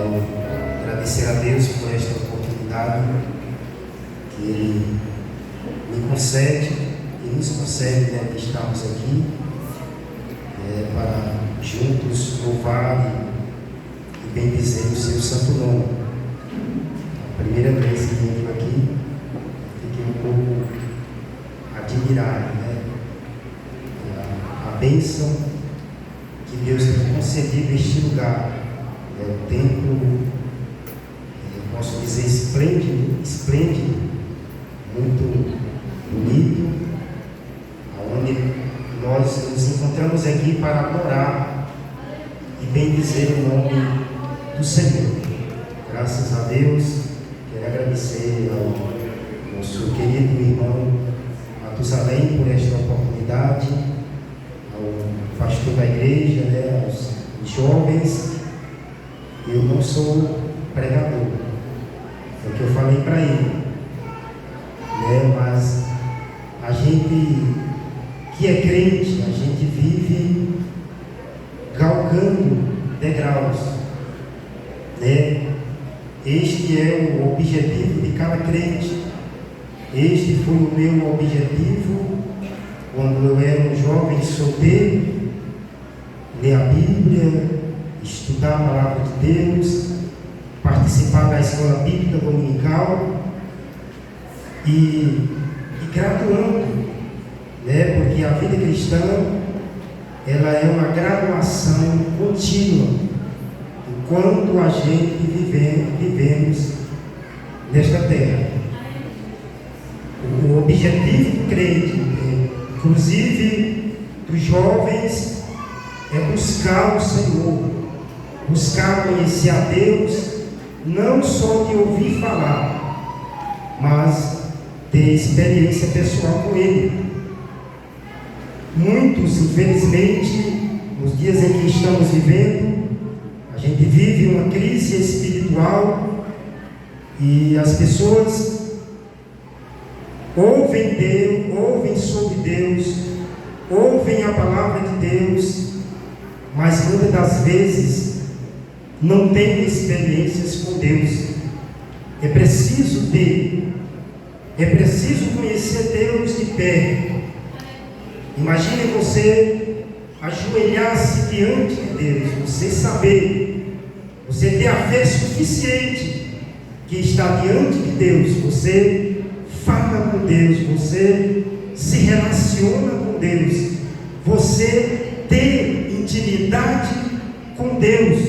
Agradecer a Deus por esta oportunidade que Ele me concede e nos concede, de estarmos aqui para juntos louvar e bendizer o seu santo nome. A primeira vez que venho aqui, fiquei um pouco admirado, a bênção que Deus tem concedido este lugar. O templo, posso dizer, esplêndido, muito bonito, onde nós nos encontramos aqui para adorar e bendizer o nome do Senhor. Graças a Deus, quero agradecer ao nosso querido irmão Matusalém por esta oportunidade, ao pastor da igreja, aos jovens. Eu não sou pregador, é o que eu falei para ele, mas a gente que é crente, a gente vive galgando degraus, Este é o objetivo de cada crente. Este foi o meu objetivo quando eu era um jovem solteiro: ler a Bíblia, estudar a palavra de Deus, participar da escola bíblica dominical e graduando, porque a vida cristã ela é uma graduação contínua enquanto a gente vivemos nesta terra. O objetivo do crente, inclusive dos jovens, é buscar o Senhor, buscar conhecer a Deus, não só de ouvir falar, mas ter experiência pessoal com Ele. Muitos, infelizmente, nos dias em que estamos vivendo, a gente vive uma crise espiritual e as pessoas ouvem Deus, ouvem sobre Deus, ouvem a palavra de Deus, mas muitas das vezes não têm experiências com Deus. É preciso conhecer Deus de perto. Imagine você ajoelhar-se diante de Deus, você saber, você ter a fé suficiente que está diante de Deus, você fala com Deus, você se relaciona com Deus, você ter intimidade com Deus,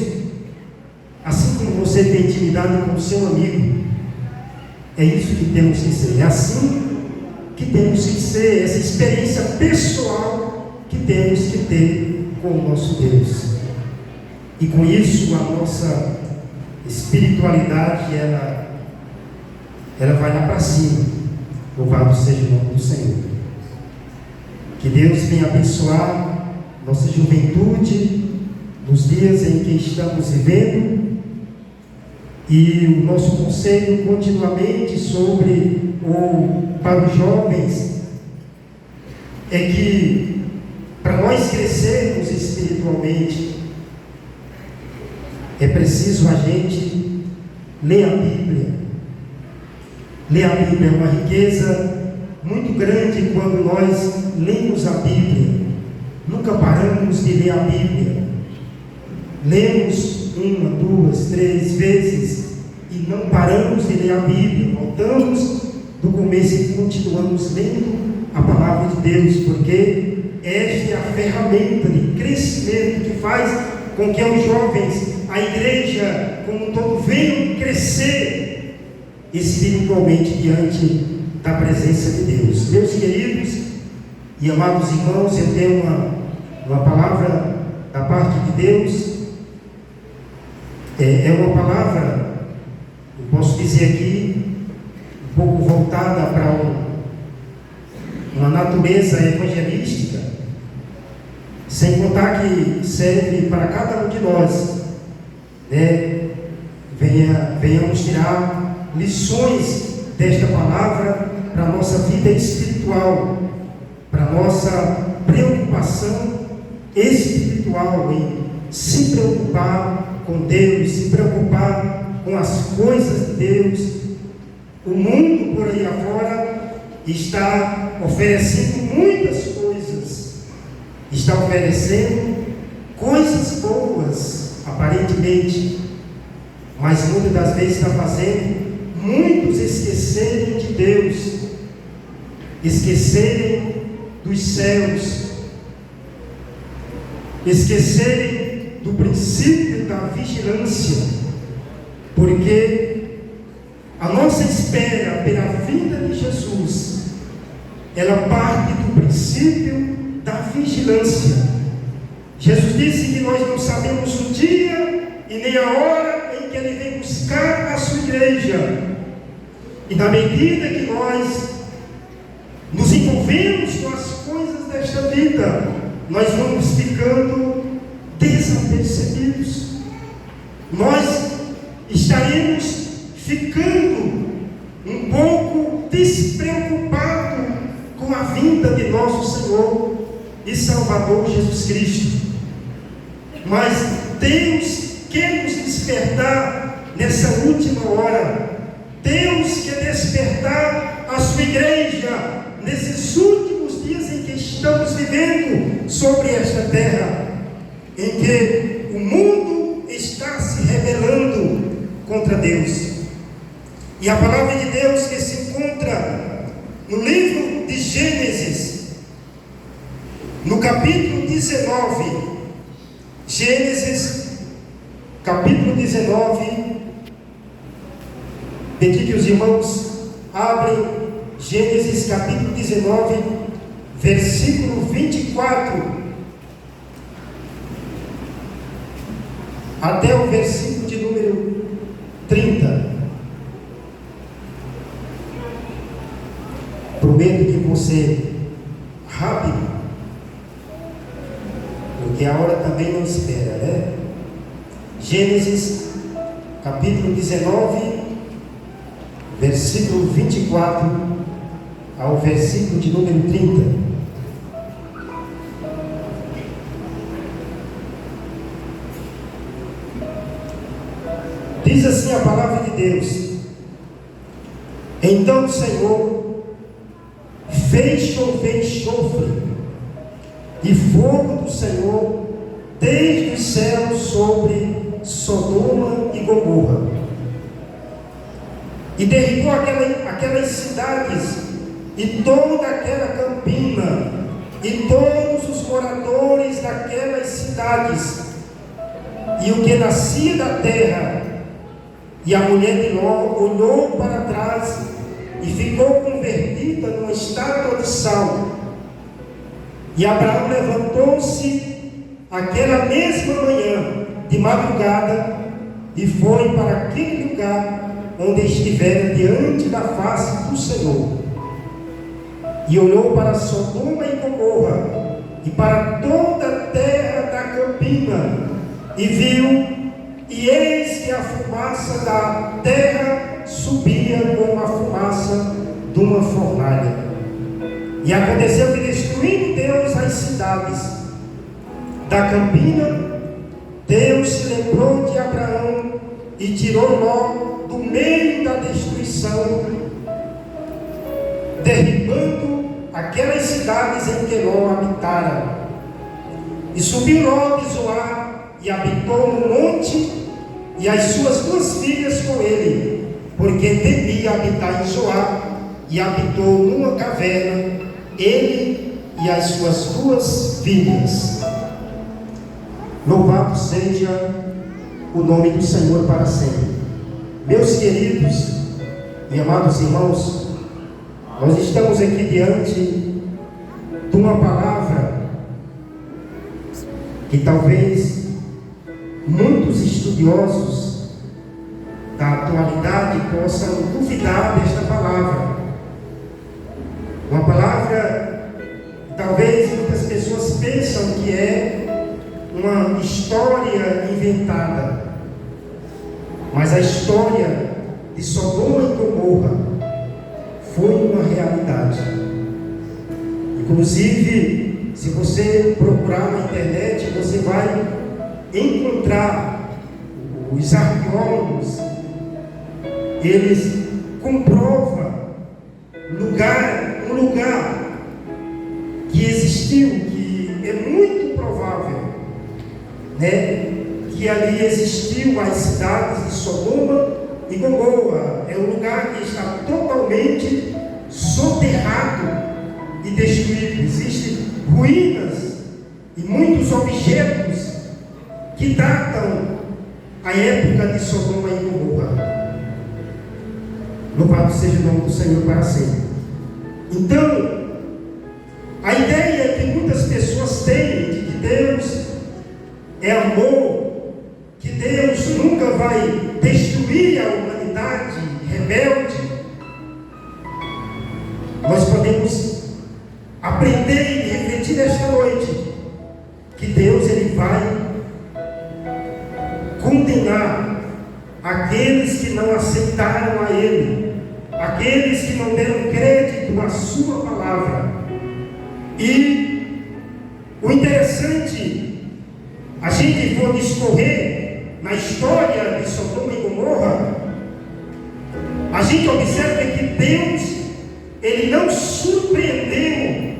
assim como você tem intimidade com o seu amigo. É isso que temos que ser, é assim que temos que ser, essa experiência pessoal que temos que ter com o nosso Deus. E com isso a nossa espiritualidade ela vai lá para cima. Louvado seja o nome do Senhor. Que Deus venha abençoar nossa juventude nos dias em que estamos vivendo. E o nosso conselho continuamente para os jovens é que, para nós crescermos espiritualmente, é preciso a gente ler a Bíblia. Ler a Bíblia é uma riqueza muito grande quando nós lemos a Bíblia. Nunca paramos de ler a Bíblia. Lemos 1, 2, 3 vezes e não paramos de ler a Bíblia. Voltamos do começo e continuamos lendo a palavra de Deus, porque esta é a ferramenta de crescimento que faz com que os jovens, a igreja como um todo, venham crescer espiritualmente diante da presença de Deus. Meus queridos e amados irmãos, eu tenho uma palavra da parte de Deus. É uma palavra, eu posso dizer aqui, um pouco voltada para uma natureza evangelística, sem contar que serve para cada um de nós, venhamos tirar lições desta palavra para a nossa vida espiritual, para a nossa preocupação espiritual em se preocupar com Deus, se preocupar com as coisas de Deus. O mundo por aí afora está oferecendo muitas coisas, está oferecendo coisas boas, aparentemente, mas muitas das vezes está fazendo muitos esquecerem de Deus, esquecerem dos céus, esquecerem do princípio da vigilância, porque a nossa espera pela vinda de Jesus, ela parte do princípio da vigilância. Jesus disse que nós não sabemos o dia e nem a hora em que Ele vem buscar a sua igreja. E na medida que nós nos envolvemos com as coisas desta vida, nós vamos ficando desapercebidos. Nós estaremos ficando um pouco despreocupados com a vinda de nosso Senhor e Salvador Jesus Cristo. Mas Deus quer nos despertar nessa última hora. Deus quer despertar a sua igreja nesses últimos dias em que estamos vivendo sobre esta terra, em que o mundo está se rebelando contra Deus. E a palavra de Deus que se encontra no livro de Gênesis, no capítulo 19, Gênesis, capítulo 19, pedi que os irmãos abrem Gênesis capítulo 19, versículo 24, até o versículo de número 30. Prometo que vou ser rápido, porque a hora também não espera, né? Gênesis capítulo 19, versículo 24 ao versículo de número 30. Diz assim a palavra de Deus: Então o Senhor fez chover enxofre e fogo do Senhor desde os céus sobre Sodoma e Gomorra, e derribou aquelas cidades e toda aquela campina e todos os moradores daquelas cidades e o que nascia da terra. E a mulher de Ló olhou para trás e ficou convertida numa estátua de sal. E Abraão levantou-se aquela mesma manhã de madrugada e foi para aquele lugar onde estivera diante da face do Senhor, e olhou para Sodoma e Gomorra e para toda a terra da campina, e viu, e eis que a fumaça da terra subia como a fumaça de uma fornalha. E aconteceu que, destruindo Deus as cidades da campina, Deus se lembrou de Abraão e tirou Ló do meio da destruição, derribando aquelas cidades em que Ló habitara. E subiu Ló de Zoar e habitou no monte, e as suas duas filhas com ele, porque temia habitar em Zoar, e habitou numa caverna, ele e as suas duas filhas. Louvado seja o nome do Senhor para sempre. Meus queridos e amados irmãos, nós estamos aqui diante de uma palavra que talvez muitos estudiosos da atualidade possam duvidar desta palavra. Uma palavra que talvez muitas pessoas pensam que é uma história inventada, mas a história de Sodoma e Gomorra foi uma realidade. Inclusive, se você procurar na internet, você vai encontrar os arqueólogos, eles comprovam um lugar que existiu, que é muito provável, né, que ali existiu as cidades de Sodoma e Gomorra. É um lugar que está totalmente soterrado e destruído. Existem ruínas e muitos objetos que datam a época de Sodoma e Gomorra. Louvado seja o nome do Senhor para sempre. Então, a ideia que muitas pessoas têm de que Deus é amor, que Deus nunca vai destruir a humanidade rebelde, nós podemos aprender e refletir esta noite que Deus ele vai condenar aqueles que não aceitaram a Ele, aqueles que não deram crédito à sua palavra. E o interessante, a gente for discorrer na história de Sodoma e Gomorra, a gente observa que Deus ele não surpreendeu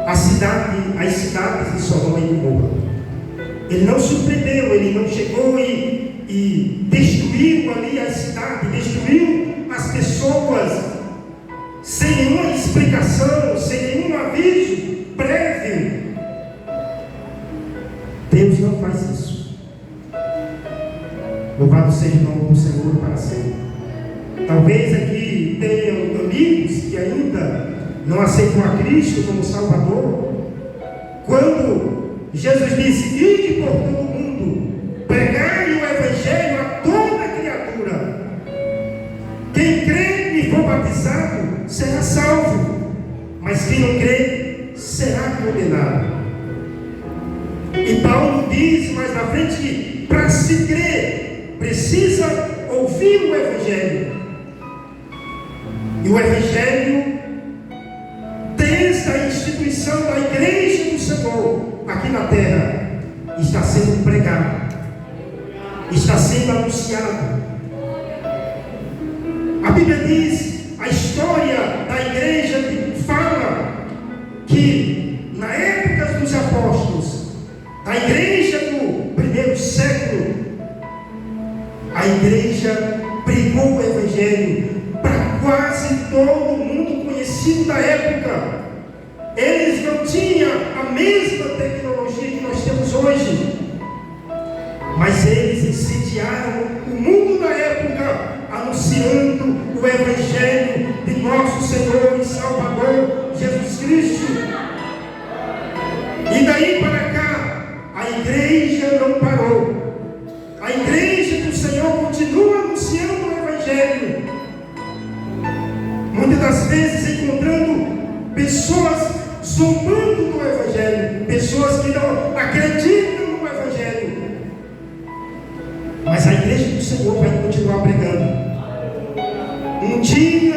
as cidades de Sodoma e Gomorra. Ele não surpreendeu, ele não chegou e destruiu ali a cidade, destruiu as pessoas sem nenhuma explicação, sem nenhum aviso prévio. Deus não faz isso. Louvado seja o nome do Senhor para sempre. Talvez aqui tenham amigos que ainda não aceitam a Cristo como Salvador. Quando Jesus disse: ide por todo o mundo, pregai o Evangelho a toda criatura. Quem crê e for batizado será salvo, mas quem não crê será condenado. E Paulo diz mais na frente que para se crer precisa ouvir o Evangelho. E o Evangelho, desde a instituição da Igreja do Senhor aqui na terra, está sendo pregado, está sendo anunciado. A Bíblia diz, a história da igreja fala que na época dos apóstolos, a igreja do primeiro século, a igreja pregou o Evangelho para quase todo mundo conhecido da época. Eles não tinham a mesma tecnologia que nós temos hoje, mas eles incendiaram o mundo da época, anunciando o Evangelho de nosso Senhor e Salvador Jesus Cristo. E daí para cá, a igreja não parou. A igreja do Senhor continua anunciando o Evangelho, muitas das vezes encontrando pessoas zombando do Evangelho, pessoas que não acreditam no Evangelho. Mas a igreja do Senhor vai continuar pregando. Um dia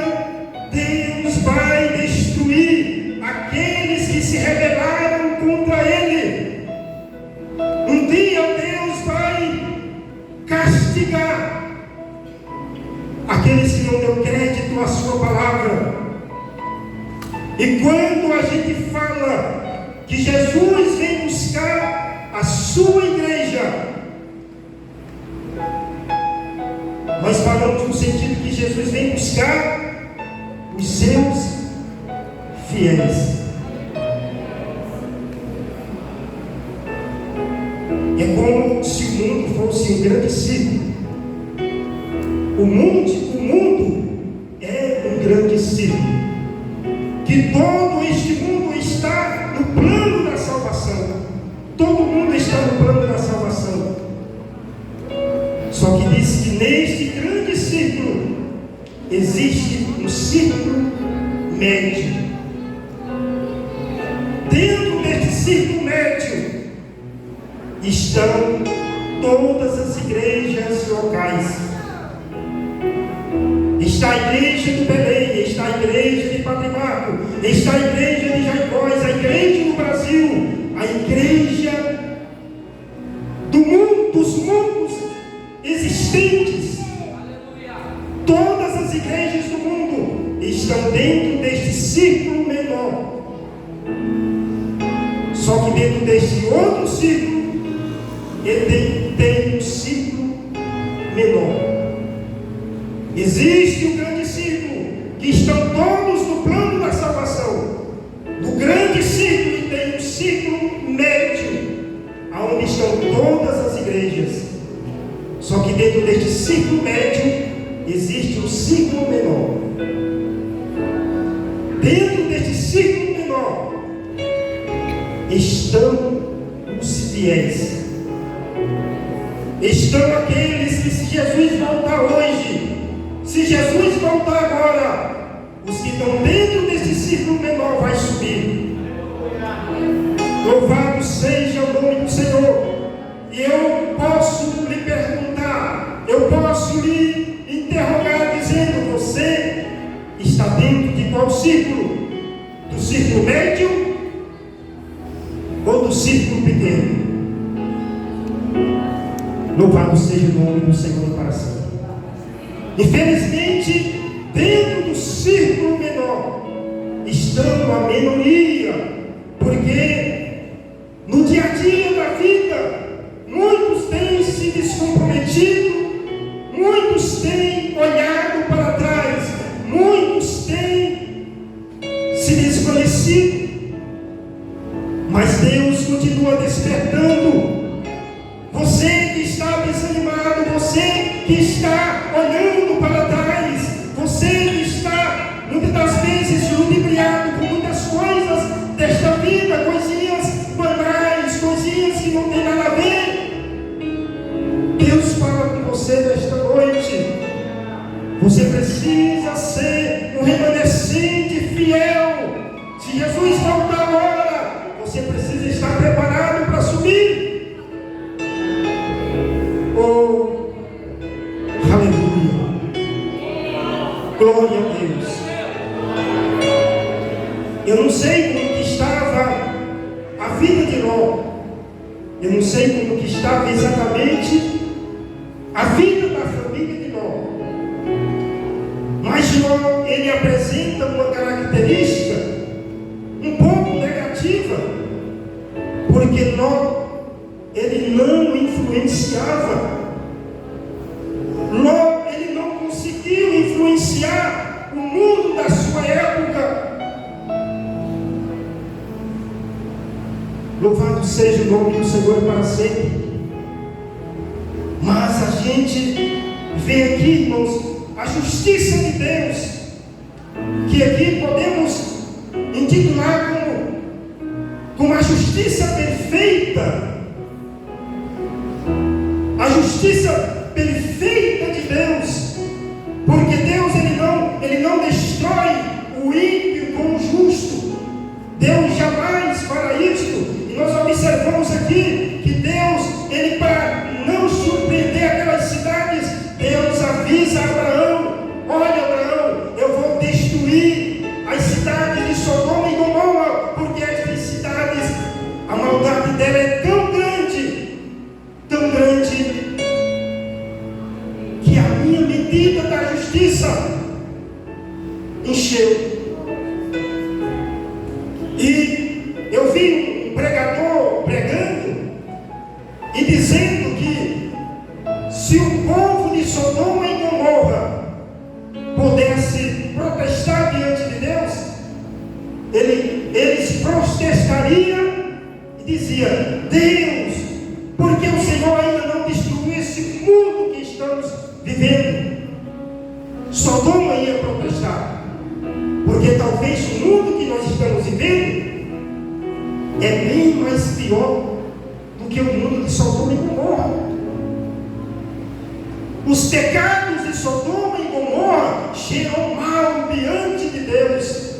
Deus vai destruir aqueles que se rebelaram contra Ele. Um dia Deus vai castigar aqueles que não dão crédito à sua palavra. E quando a gente fala que Jesus vem buscar a sua igreja, nós falamos no sentido que Jesus vem buscar os seus fiéis. É como se o mundo fosse um grande círculo. O mundo é um grande círculo, que todo este mundo está no plano da salvação. Todo mundo está no plano da salvação. Só que diz que neste grande círculo existe um círculo médio. Dentro deste círculo médio estão todas as igrejas locais. Está a igreja do Belém, está a igreja de Patemaco, está a igreja de Jaicós, a igreja do Brasil, a igreja do mundo, dos mundos existentes. Todas as igrejas do mundo estão dentro deste círculo menor. Só que dentro deste outro círculo, ele tem um círculo menor. Existe o grande círculo, que estão todos no plano da salvação. No grande círculo tem um círculo médio, aonde estão todas as igrejas. Só que dentro deste círculo médio existe um círculo menor. Dentro deste círculo menor estão os fiéis. Estão aqueles que, se Jesus voltar hoje, se Jesus voltar agora, os que estão dentro desse círculo menor vai subir. Louvado seja o nome do Senhor. E eu posso lhe perguntar, eu posso lhe interrogar dizendo: você está dentro de qual círculo? Do círculo médio ou do círculo pequeno? Louvado seja o nome do Senhor para sempre. Infelizmente, dentro do círculo menor estão a minoria, porque no dia a dia da vida muitos têm se descomprometido, muitos têm olhado para trás, muitos têm se desvanecido, mas Deus continua despertando. Você que está desanimado, você que está olhando para trás, você que está muitas das vezes ludibriado com muitas coisas desta vida, coisinhas banais, coisinhas que não tem nada a ver. Deus fala com você nesta noite. Você precisa ser um remanescente fiel. Se Jesus voltar agora, você precisa estar preparado para subir. Oh, aleluia, glória a Deus. Eu não sei como que estava a vida de Ló, eu não sei como que estava exatamente a vida da família de Ló, mas Ló, ele apresenta uma característica um pouco negativa, porque Ló, ele não influenciava. Ló, ele não conseguiu influenciar o mundo da sua época. Louvado seja o nome do Senhor para sempre. Mas a gente vê aqui, irmãos, a justiça de Deus, que aqui podemos intitular como a justiça perfeita. A justiça perfeita de Deus, porque Deus ele não destrói o ímpio com o justo. Deus jamais fará isto. E nós observamos aqui que Deus, ele, para não surpreender aquelas cidades, Deus avisa a Abraão: olha, Abraão, eu vou destruir as cidades de Sodoma e Gomorra, porque estas cidades, a maldade dela é tão grande, que a minha medida da justiça encheu. E eu vi um pregador pregando e dizendo que se o povo de Sodoma e Gomorra pudesse protestar diante de Deus, eles protestariam e diziam: Deus, porque o Senhor ainda não destruiu esse mundo que estamos vivendo? Sodoma ia protestar, porque talvez o mundo que nós estamos vivendo é bem mais pior do que o mundo de Sodoma e Gomorra. Os pecados de Sodoma e Gomorra geram mal diante de Deus.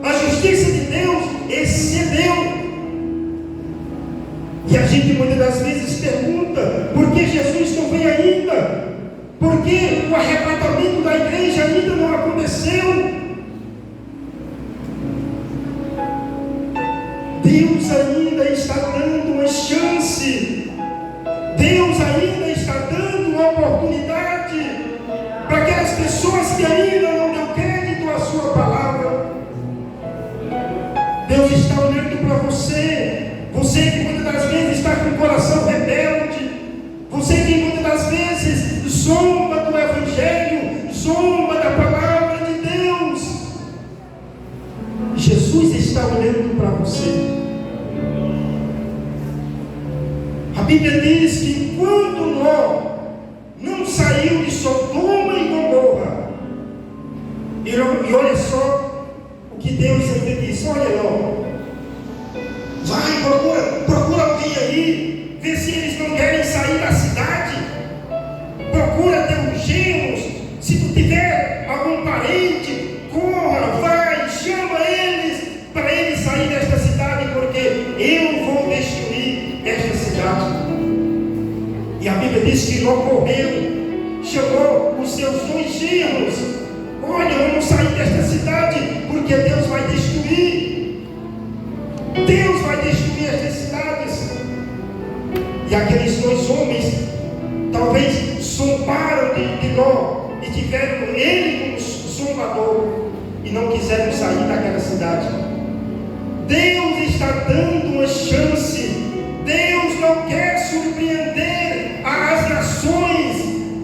A justiça de Deus excedeu. E a gente muitas das vezes pergunta: por que Jesus não vem ainda? Por que o arrebatamento da igreja ainda não aconteceu? Deus ainda está dando uma chance. Deus ainda está dando uma oportunidade que ainda não deu crédito à sua palavra, Deus está olhando para você. Você que muitas das vezes está com o coração rebelde, você que muitas das vezes zomba do Evangelho, zomba da palavra de Deus. Jesus está olhando para você. A Bíblia diz que quando Ló não saiu de Sodoma e Gomorra, e olha só o que Deus ainda disse: olha Ló, vai, procura alguém aí, vê se eles não querem sair da cidade, procura teus genros, se tu tiver algum parente, corra, vai, chama eles, para eles saírem desta cidade, porque eu vou destruir esta cidade. E a Bíblia diz que Ló correu, chamou os seus 2 genros: olha, vamos sair desta cidade, porque Deus vai destruir. Deus vai destruir estas cidades. E aqueles 2 homens talvez zombaram de Ló e tiveram ele como zombador e não quiseram sair daquela cidade. Deus está dando uma chance. Deus não quer surpreender as nações.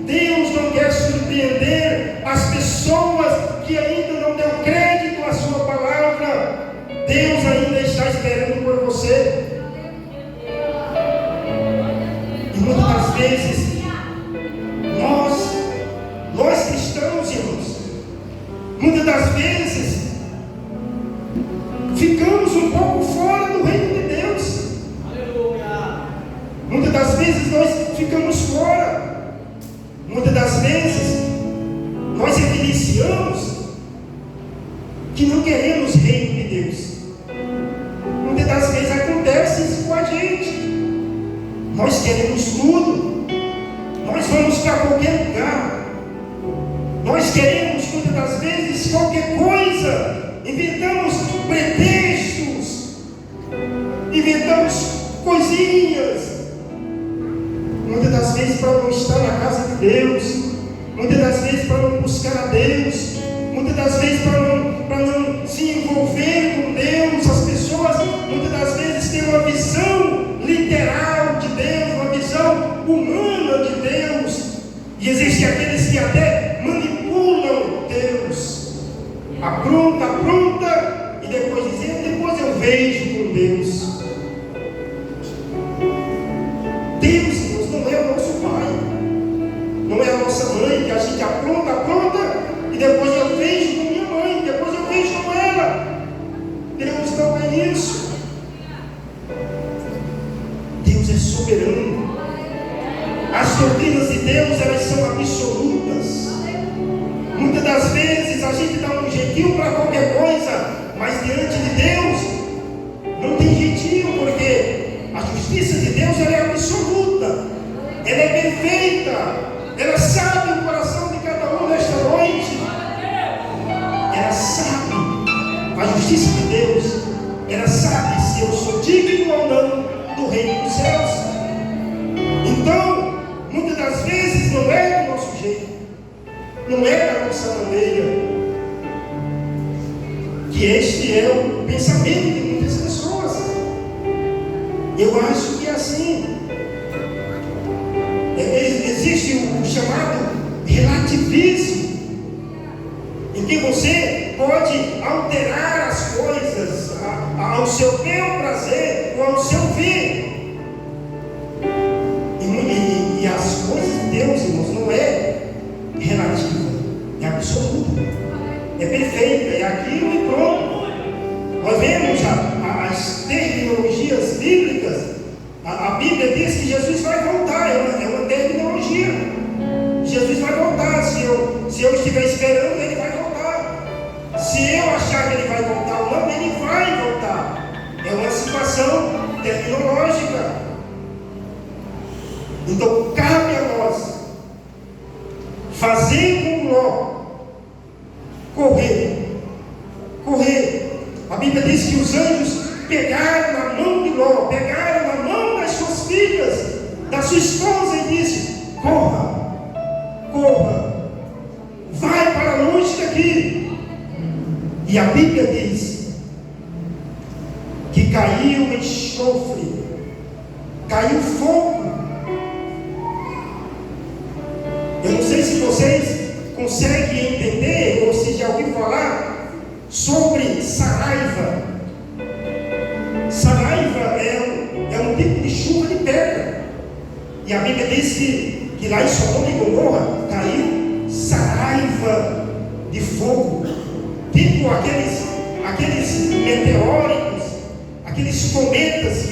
Deus não quer surpreender as pessoas que ainda não deu crédito à sua palavra. Deus ainda está esperando por você. E muitas das vezes nós cristãos, irmãos, muitas das vezes ficamos um pouco fora do reino de Deus. Muitas das vezes nós ficamos fora. Muitas das vezes nós evidenciamos que não queremos reino de Deus. Muitas das vezes acontece isso com a gente. Nós queremos tudo. Nós vamos para qualquer lugar. Nós queremos muitas das vezes qualquer coisa. Inventamos pretextos. Inventamos coisinhas. Muitas das vezes para não estar na casa de Deus. Muitas das vezes para não buscar a Deus. Muitas das vezes para não se envolver com Deus. As pessoas muitas das vezes têm uma visão literal de Deus, uma visão humana de Deus. E existem aqueles que até manipulam Deus. Apronta, e depois dizem: depois eu vejo com Deus. Deus, irmãos, não é o nosso pai, não é a nossa mãe, que a gente apronta, e depois eu vejo com minha mãe, depois eu vejo com ela. Deus não é isso. Deus é soberano. As doutrinas de Deus, elas são absolutas. Muitas das vezes a gente dá um jeitinho para qualquer coisa, mas diante de Deus não tem jeitinho, porque a justiça de Deus, ela é absoluta, ela é perfeita, ela sabe o coração de cada um nesta noite. Ela sabe a justiça de Deus, ela sabe se eu sou digno ou não do reino dos céus. Então, muitas das vezes não é do nosso jeito, não é da nossa maneira, que este é o pensamento de muitas pessoas. Eu acho que é assim. Existe o chamado relativismo, em que você pode alterar as coisas ao seu bel prazer ou ao seu ver. E as coisas de Deus, irmãos, não é relativa, é absoluta, é perfeita, é aquilo e pronto. Nós vemos as terminologias bíblicas. A Bíblia diz que Jesus vai voltar, é uma terminologia. Jesus vai voltar. Se eu estiver esperando, ele vai voltar. Se eu achar que ele vai voltar ou não, ele vai voltar. É uma situação terminológica. Então cabe a nós fazer como Ló, correr. A Bíblia diz que os anjos pegaram na mão de Ló, pegaram na mão das suas filhas, da sua esposa, e disse: corra, vai para longe E a Bíblia diz que caiu enxofre, caiu fogo. Eu não sei se vocês conseguem entender, ou se já ouviram falar sobre saraiva. Saraiva é um tipo de chuva de pedra. E a Bíblia diz que lá em Sodoma e Gomorra caiu saraiva de fogo. Tipo aqueles meteóricos, aqueles cometas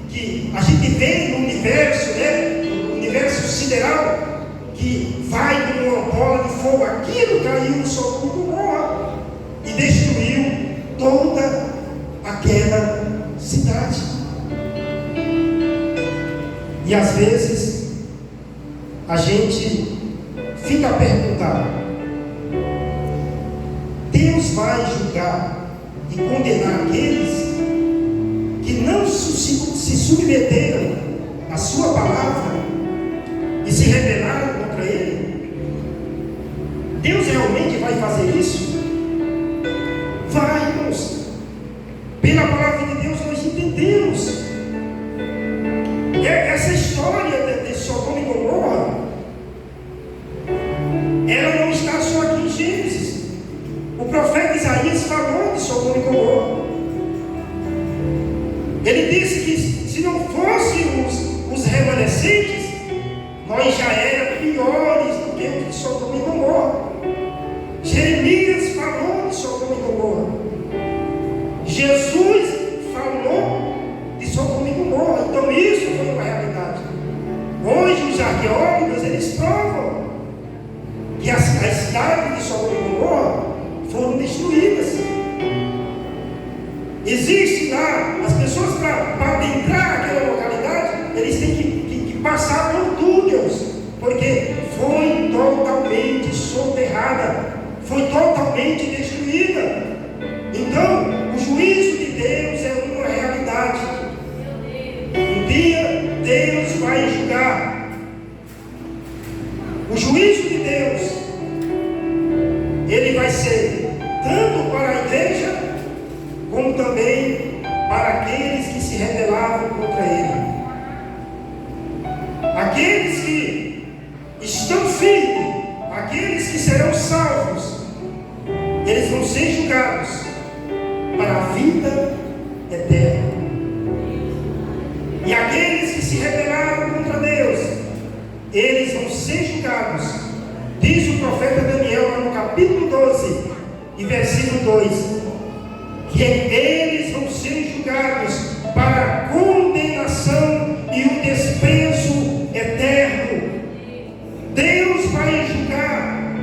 que a gente vê no universo, né? No universo sideral, que vai como uma bola de fogo. Aquilo caiu em Sodoma e Gomorra e destruiu toda aquela cidade. E às vezes a gente fica a perguntar: Deus vai julgar e condenar aqueles que não se submeteram à sua palavra e se rebelaram contra Ele? Deus realmente vai fazer isso? Vai, irmãos. Pela palavra de Deus nós entendemos. Essa história de Sodoma e Gomorra, ela não está só aqui em Gênesis. O profeta Isaías falou de Sodoma e Gomorra. Ele disse que se não fossem os remanescentes, nós já éramos piores do que o de Sodoma e Gomorra. Jeremias falou de Sodoma e Gomorra. Jesus falou de Sodoma e Gomorra. Então isso foi uma realidade. Hoje os arqueólogos, eles provam que as cidades de Sodoma e Gomorra foram destruídas. Existe lá, as pessoas para adentrar aquela localidade, eles têm que passar por túneis, porque foi totalmente soterrada, foi totalmente destruída. Então, o juízo de Deus é uma realidade. Um dia Deus vai julgar. O juízo de Deus, ele vai ser tanto para a igreja, como também para aqueles que se rebelaram contra Ele. Aqueles que estão firmes, aqueles que serão salvos, eles vão ser julgados para a vida eterna. E aqueles que se rebelaram contra Deus, eles vão ser julgados. Diz o profeta Daniel no capítulo 12 e versículo 2, que eles vão ser julgados para a condenação e o desprezo eterno. Deus vai julgar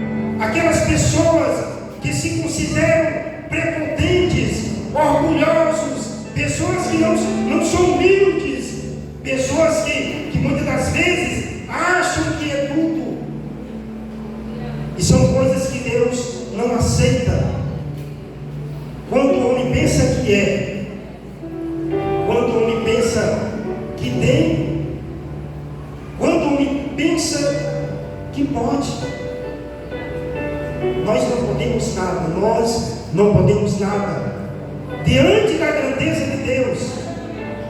aquelas pessoas que se consideram prepotentes, orgulhosos, pessoas que não são humildes, pessoas que muitas das vezes acham que é tudo. E são coisas que Deus não aceita. Quando o homem pensa que é, quando o homem pensa que tem, quando o homem pensa que pode, nós não podemos nada, nós não podemos nada. Diante da grandeza de Deus,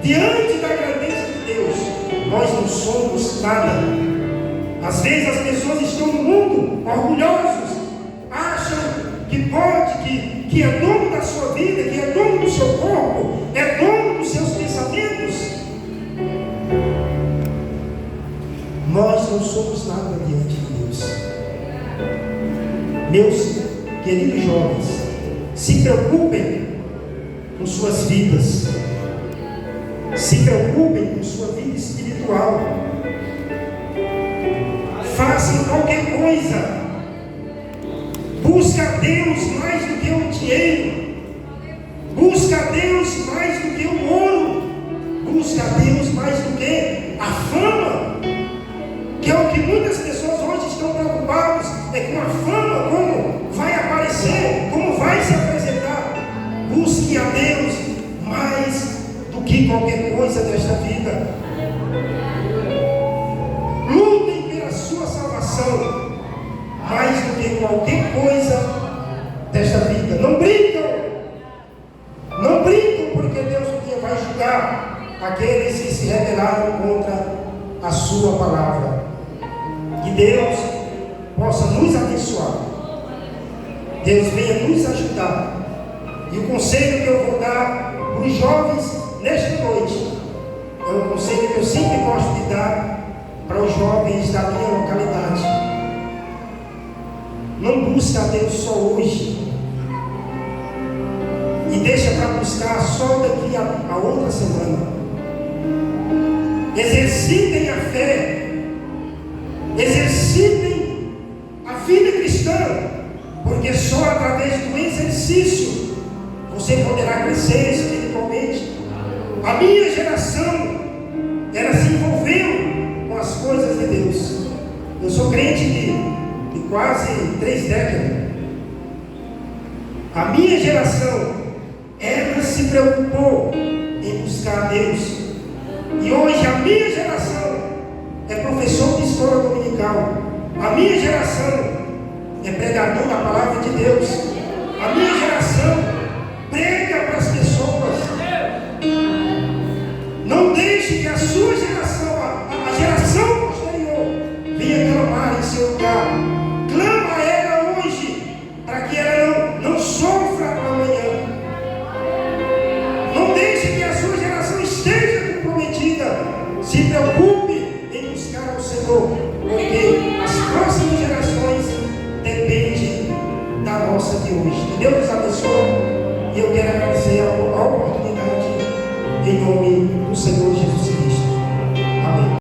diante da grandeza de Deus, nós não somos nada. Às vezes as pessoas estão no mundo orgulhosos, acham que pode, que é dono da sua vida, que é dono do seu corpo, é dono dos seus pensamentos. Nós não somos nada diante de Deus. Meus queridos jovens, se preocupem com suas vidas, se preocupem com sua vida espiritual, façam qualquer coisa. Busca a Deus mais do que o dinheiro. Busca a Deus mais do que o ouro. Busca a Deus mais do que a fama. Que é o que muitas pessoas hoje estão preocupadas. É com a fama, como vai aparecer, como vai se apresentar. Busque a Deus mais do que qualquer coisa desta vida. Lutem pela sua salvação mais do que qualquer coisa desta vida. Não brincam sua palavra. Que Deus possa nos abençoar. Deus venha nos ajudar. E o conselho que eu vou dar para os jovens nesta noite é um conselho que eu sempre gosto de dar para os jovens da minha localidade. Não busca a Deus só hoje e deixa para buscar só daqui a outra semana. Exercitem a fé, exercitem a vida cristã, porque só através do exercício você poderá crescer espiritualmente. A minha geração, ela se envolveu com as coisas de Deus. Eu sou crente de quase 3 décadas. A minha geração, ela se preocupou em buscar a Deus. E hoje a minha geração é professor de escola dominical. A minha geração é pregador da palavra de Deus. A minha geração prega para as pessoas. Não deixe que a sua geração, a geração posterior, venha clamar em seu lugar. Clama a ela hoje, para que ela não sofra amanhã. Não deixe que a sua geração esteja comprometida. Se preocupe em buscar o Senhor, porque as próximas gerações dependem da nossa de hoje. Que Deus nos abençoe. E eu quero agradecer a oportunidade em nome